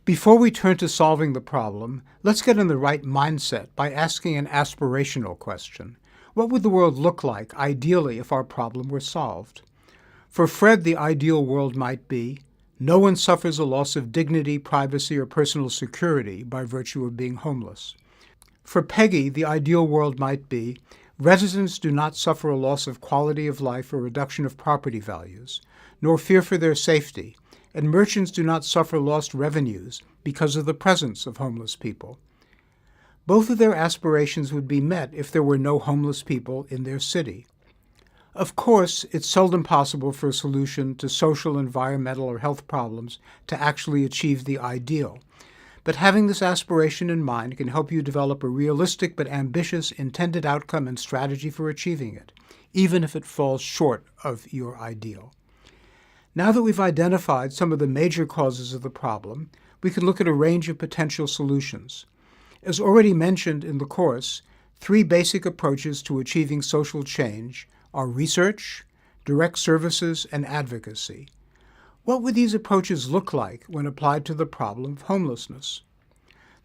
Before we turn to solving the problem, let's get in the right mindset by asking an aspirational question. What would the world look like, ideally, if our problem were solved? For Fred, the ideal world might be, no one suffers a loss of dignity, privacy, or personal security by virtue of being homeless. For Peggy, the ideal world might be, residents do not suffer a loss of quality of life or reduction of property values, nor fear for their safety, and merchants do not suffer lost revenues because of the presence of homeless people. Both of their aspirations would be met if there were no homeless people in their city. Of course, it's seldom possible for a solution to social, environmental, or health problems to actually achieve the ideal. But having this aspiration in mind can help you develop a realistic but ambitious intended outcome and strategy for achieving it, even if it falls short of your ideal. Now that we've identified some of the major causes of the problem, we can look at a range of potential solutions. As already mentioned in the course, 3 basic approaches to achieving social change are research, direct services, and advocacy. What would these approaches look like when applied to the problem of homelessness?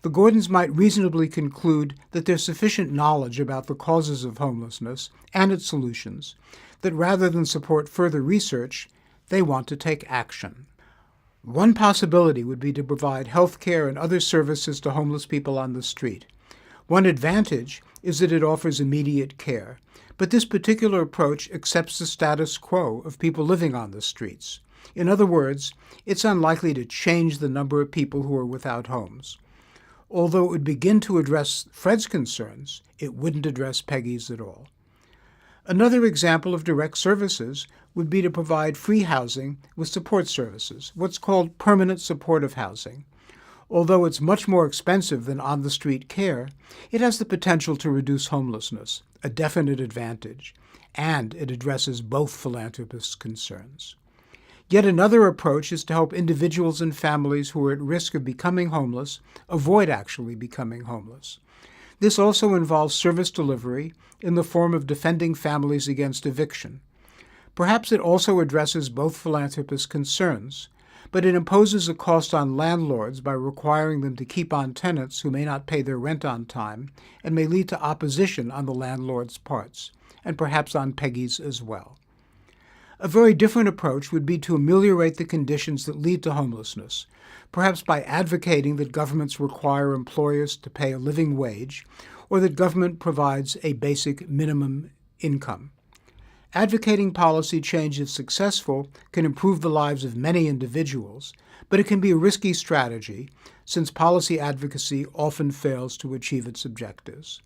The Gordons might reasonably conclude that there's sufficient knowledge about the causes of homelessness and its solutions that rather than support further research, they want to take action. One possibility would be to provide health care and other services to homeless people on the street. One advantage is that it offers immediate care, but this particular approach accepts the status quo of people living on the streets. In other words, it's unlikely to change the number of people who are without homes. Although it would begin to address Fred's concerns, it wouldn't address Peggy's at all. Another example of direct services would be to provide free housing with support services, what's called permanent supportive housing. Although it's much more expensive than on-the-street care, it has the potential to reduce homelessness, a definite advantage, and it addresses both philanthropists' concerns. Yet another approach is to help individuals and families who are at risk of becoming homeless avoid actually becoming homeless. This also involves service delivery in the form of defending families against eviction. Perhaps it also addresses both philanthropists' concerns, but it imposes a cost on landlords by requiring them to keep on tenants who may not pay their rent on time and may lead to opposition on the landlord's parts, and perhaps on Peggy's as well. A very different approach would be to ameliorate the conditions that lead to homelessness, perhaps by advocating that governments require employers to pay a living wage, or that government provides a basic minimum income. Advocating policy change, if successful, can improve the lives of many individuals, but it can be a risky strategy since policy advocacy often fails to achieve its objectives.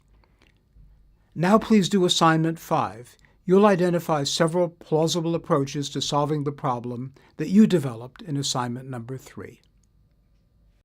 Now please do assignment 5. You'll identify several plausible approaches to solving the problem that you developed in assignment number 3.